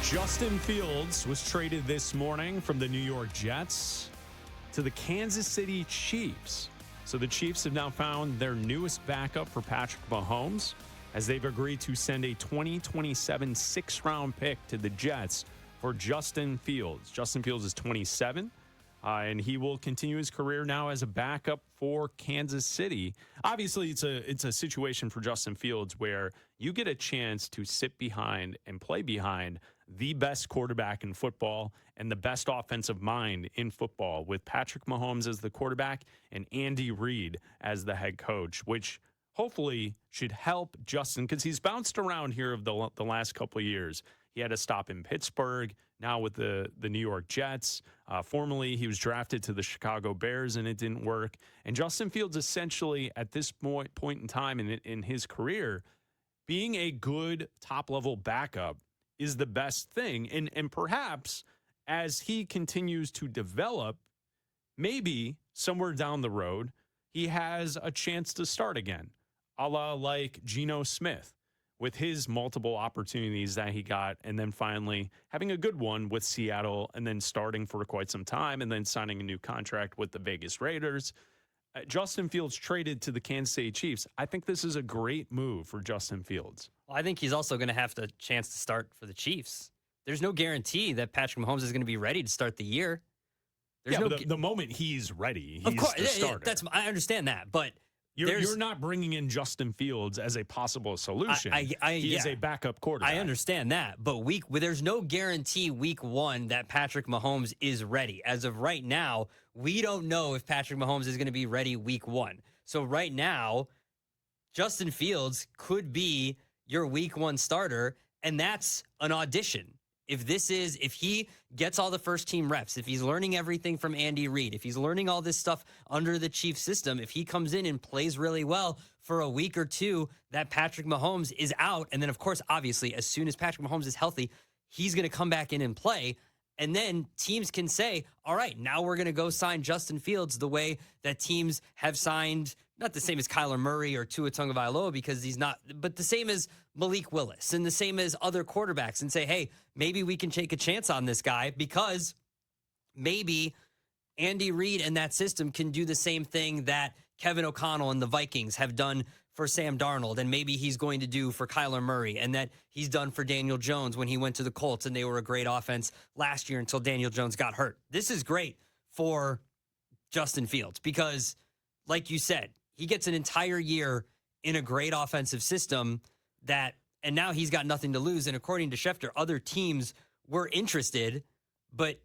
Justin Fields was traded this morning from the New York Jets to the Kansas City Chiefs. So the Chiefs have now found their newest backup for Patrick Mahomes as they've agreed to send a 2027 sixth-round pick to the Jets for Justin Fields. Justin Fields is 27, and he will continue his career now as a backup for Kansas City. Obviously, it's a situation for Justin Fields where you get a chance to sit behind and play behind the best quarterback in football and the best offensive mind in football, with Patrick Mahomes as the quarterback and Andy Reid as the head coach, which hopefully should help Justin because he's bounced around here of the last couple of years. He had a stop in Pittsburgh, now with the New York Jets. Formerly, he was drafted to the Chicago Bears, and it didn't work. And Justin Fields, essentially, at this point in time in his career, being a good top-level backup is the best thing. And perhaps as he continues to develop, maybe somewhere down the road, he has a chance to start again, a la like Geno Smith, with his multiple opportunities that he got, and then finally having a good one with Seattle, and then starting for quite some time, and then signing a new contract with the Vegas Raiders. Justin Fields traded to the Kansas City Chiefs. I think this is a great move for Justin Fields. Well, I think he's also going to have the chance to start for the Chiefs. There's no guarantee that Patrick Mahomes is going to be ready to start the year. But the moment he's ready, he's of course, the starter. I understand that, but You're not bringing in Justin Fields as a possible solution. He is a backup quarterback. I understand that, but there's no guarantee week one that Patrick Mahomes is ready. As of right now, we don't know if Patrick Mahomes is going to be ready week one. So right now, Justin Fields could be your week one starter, and that's an audition. If he gets all the first team reps, if he's learning everything from Andy Reid, if he's learning all this stuff under the Chiefs system, if he comes in and plays really well for a week or two, that Patrick Mahomes is out. And then, of course, obviously, as soon as Patrick Mahomes is healthy, he's going to come back in and play. And then teams can say, all right, now we're going to go sign Justin Fields the way that teams have signed, not the same as Kyler Murray or Tua Tagovailoa because he's not, but the same as Malik Willis and the same as other quarterbacks, and say, hey, maybe we can take a chance on this guy because maybe Andy Reid and that system can do the same thing that Kevin O'Connell and the Vikings have done for Sam Darnold, and maybe he's going to do for Kyler Murray, and that he's done for Daniel Jones when he went to the Colts and they were a great offense last year until Daniel Jones got hurt. This is great for Justin Fields because, like you said, he gets an entire year in a great offensive system and now he's got nothing to lose. And according to Schefter, other teams were interested, but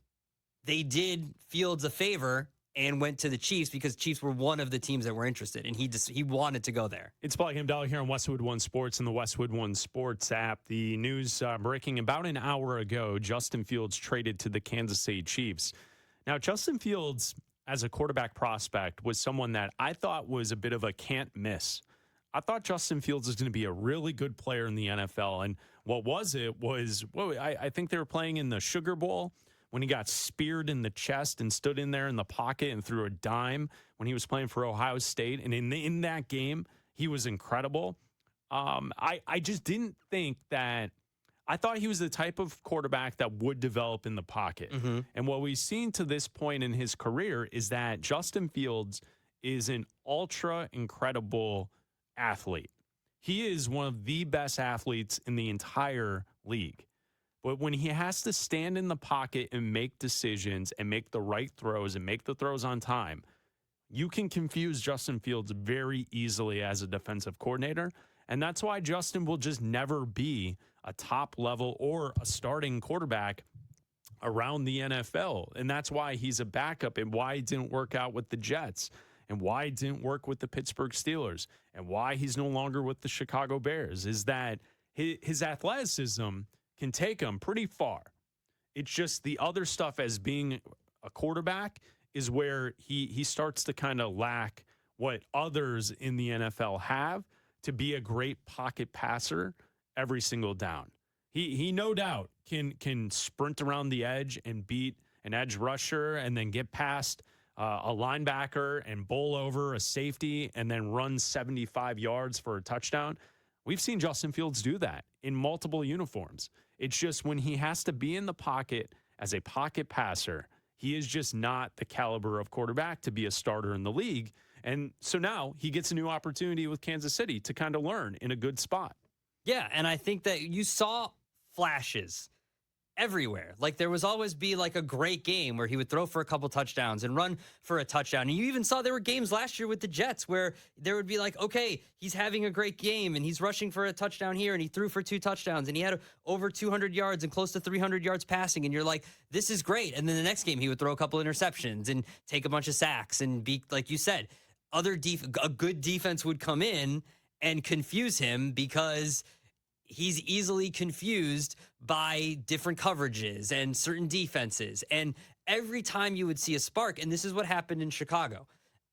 they did Fields a favor and went to the Chiefs because Chiefs were one of the teams that were interested, and he wanted to go there. It's Bleck Abdalla here on Westwood One Sports and the Westwood One Sports app. The news breaking about an hour ago, Justin Fields traded to the Kansas City Chiefs. Now, Justin Fields, as a quarterback prospect, was someone that I thought was a bit of a can't miss. I thought Justin Fields was going to be a really good player in the NFL, and I think they were playing in the Sugar Bowl when he got speared in the chest and stood in there in the pocket and threw a dime when he was playing for Ohio State. And in that game, he was incredible. I just didn't think that – I thought he was the type of quarterback that would develop in the pocket. Mm-hmm. And what we've seen to this point in his career is that Justin Fields is an ultra-incredible athlete. He is one of the best athletes in the entire league. But when he has to stand in the pocket and make decisions and make the right throws and make the throws on time, you can confuse Justin Fields very easily as a defensive coordinator. And that's why Justin will just never be a top level or a starting quarterback around the NFL. And that's why he's a backup, and why it didn't work out with the Jets, and why it didn't work with the Pittsburgh Steelers, and why he's no longer with the Chicago Bears, is that his athleticism can take him pretty far. It's just the other stuff as being a quarterback is where he starts to kind of lack what others in the NFL have to be a great pocket passer every single down. He no doubt can sprint around the edge and beat an edge rusher and then get past a linebacker and bowl over a safety and then run 75 yards for a touchdown. We've seen Justin Fields do that in multiple uniforms. It's just when he has to be in the pocket as a pocket passer, he is just not the caliber of quarterback to be a starter in the league. And so now he gets a new opportunity with Kansas City to kind of learn in a good spot. Yeah, and I think that you saw flashes everywhere. Like there was always be like a great game where he would throw for a couple touchdowns and run for a touchdown. And you even saw there were games last year with the Jets where there would be like, okay, he's having a great game and he's rushing for a touchdown here and he threw for 2 touchdowns and he had over 200 yards and close to 300 yards passing. And you're like, this is great. And then the next game he would throw a couple interceptions and take a bunch of sacks and be, like you said, a good defense would come in and confuse him because he's easily confused by different coverages and certain defenses. And every time you would see a spark, and this is what happened in Chicago,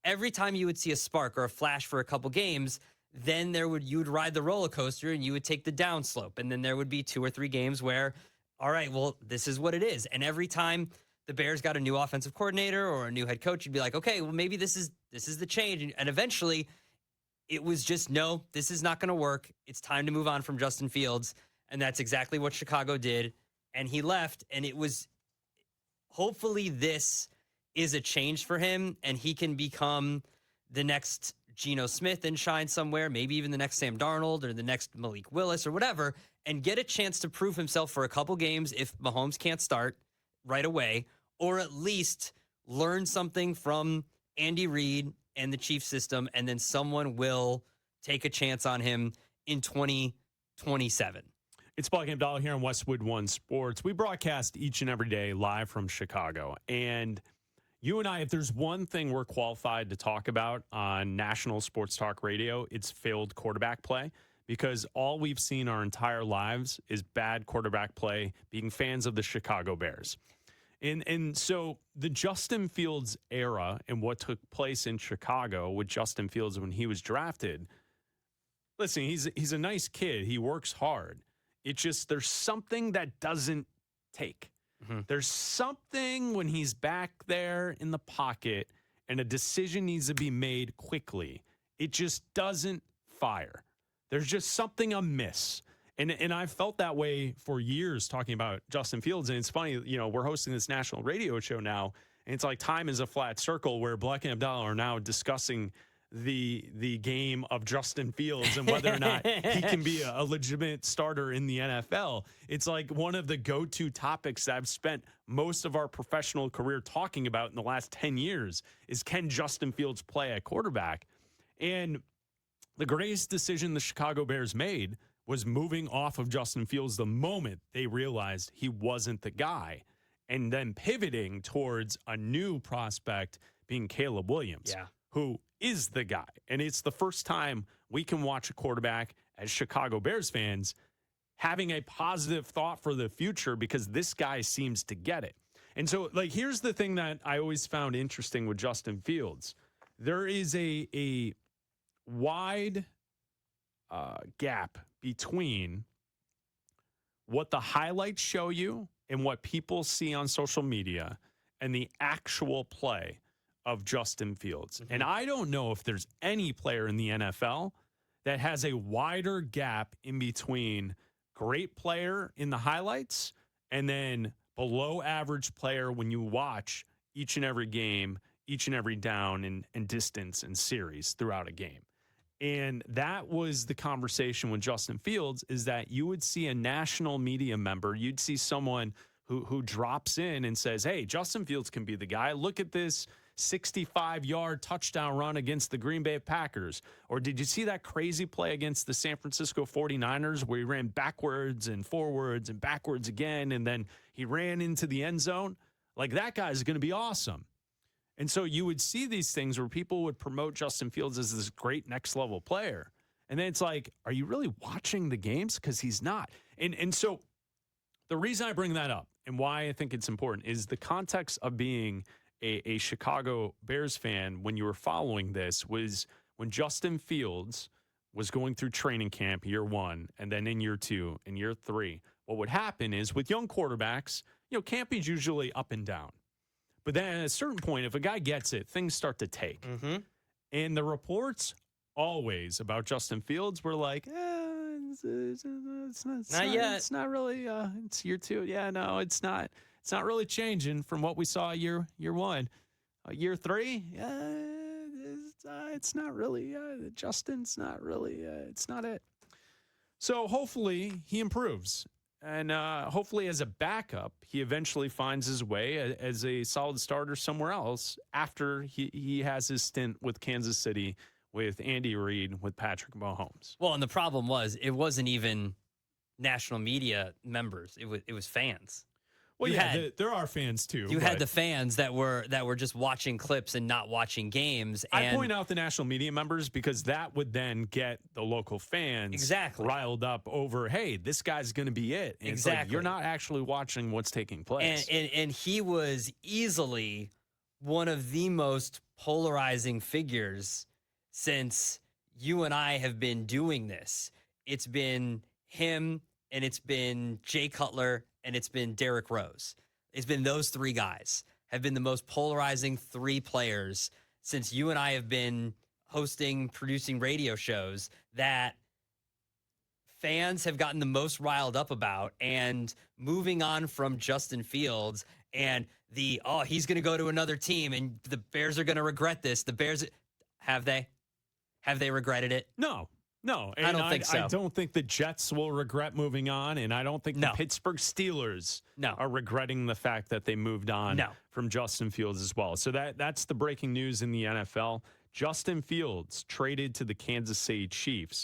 every time you would see a spark or a flash for a couple games, then you would ride the roller coaster and you would take the downslope. And then there would be 2 or 3 games where, all right, well, this is what it is. And every time the Bears got a new offensive coordinator or a new head coach, you'd be like, okay, well, maybe this is the change. And eventually it was just, no, this is not going to work. It's time to move on from Justin Fields. And that's exactly what Chicago did. And he left. And it was, hopefully this is a change for him and he can become the next Geno Smith and shine somewhere, maybe even the next Sam Darnold or the next Malik Willis or whatever, and get a chance to prove himself for a couple games if Mahomes can't start right away, or at least learn something from Andy Reid and the Chiefs system, and then someone will take a chance on him in 2027. It's Bleck Abdalla here on Westwood One Sports. We broadcast each and every day live from Chicago. And you and I, if there's one thing we're qualified to talk about on national sports talk radio, it's failed quarterback play. Because all we've seen our entire lives is bad quarterback play, being fans of the Chicago Bears. And so the Justin Fields era and what took place in Chicago with Justin Fields when he was drafted, listen, he's a nice kid. He works hard. It's just there's something that doesn't take. Mm-hmm. There's something when he's back there in the pocket and a decision needs to be made quickly. It just doesn't fire. There's just something amiss. And I've felt that way for years talking about Justin Fields. And it's funny, we're hosting this national radio show now, and it's like time is a flat circle where Bleck and Abdalla are now discussing the game of Justin Fields and whether or not he can be a legitimate starter in the NFL. It's like one of the go-to topics that I've spent most of our professional career talking about in the last 10 years is, can Justin Fields play at quarterback? And the greatest decision the Chicago Bears made was moving off of Justin Fields the moment they realized he wasn't the guy, and then pivoting towards a new prospect being Caleb Williams, who is the guy. And it's the first time we can watch a quarterback as Chicago Bears fans having a positive thought for the future because this guy seems to get it. And so, here's the thing that I always found interesting with Justin Fields. There is a wide gap between what the highlights show you and what people see on social media and the actual play of Justin Fields. Mm-hmm. And I don't know if there's any player in the NFL that has a wider gap in between great player in the highlights and then below average player when you watch each and every game, each and every down and distance and series throughout a game. And that was the conversation with Justin Fields, is that you would see a national media member, you'd see someone who drops in and says, hey, Justin Fields can be the guy. Look at this 65-yard touchdown run against the Green Bay Packers. Or did you see that crazy play against the San Francisco 49ers where he ran backwards and forwards and backwards again, and then he ran into the end zone? Like, that guy's going to be awesome. And so you would see these things where people would promote Justin Fields as this great next-level player. And then it's like, are you really watching the games? Because he's not. And so the reason I bring that up and why I think it's important is the context of being a Chicago Bears fan when you were following this was when Justin Fields was going through training camp year 1 and then in year 2 and year 3. What would happen is with young quarterbacks, camp is usually up and down. But then at a certain point, if a guy gets it, things start to take. Mm-hmm. And the reports always about Justin Fields were like, Not yet. It's not really. It's year 2. Yeah, no, it's not. It's not really changing from what we saw year 1. Year 3, it's not really. Justin's not really. It's not it. So hopefully he improves. And hopefully, as a backup, he eventually finds his way as a solid starter somewhere else after he has his stint with Kansas City with Andy Reid, with Patrick Mahomes. Well, and the problem was it wasn't even national media members; it was fans. Well, there are fans too. You had the fans that were just watching clips and not watching games. And I point out the national media members because that would then get the local fans riled up over, hey, this guy's going to be it. And it's like, you're not actually watching what's taking place. And he was easily one of the most polarizing figures since you and I have been doing this. It's been him, and it's been Jay Cutler, and it's been Derrick Rose. It's been those 3 guys have been the most polarizing 3 players since you and I have been hosting, producing radio shows that fans have gotten the most riled up about. And moving on from Justin Fields and he's going to go to another team and the Bears are going to regret this. The Bears, have they regretted it? No. No, I don't think so. I don't think the Jets will regret moving on, and I don't think the Pittsburgh Steelers are regretting the fact that they moved on from Justin Fields as well. So that's the breaking news in the NFL. Justin Fields traded to the Kansas City Chiefs.